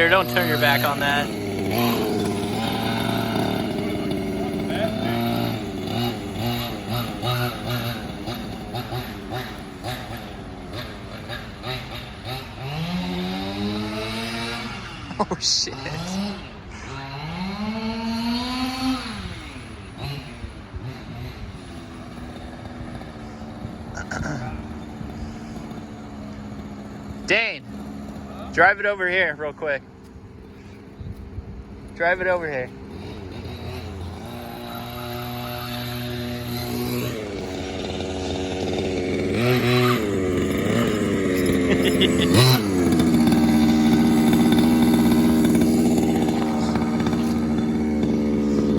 Peter, don't turn your back on that. Oh shit. Dane, drive it over here real quick. Drive it over here.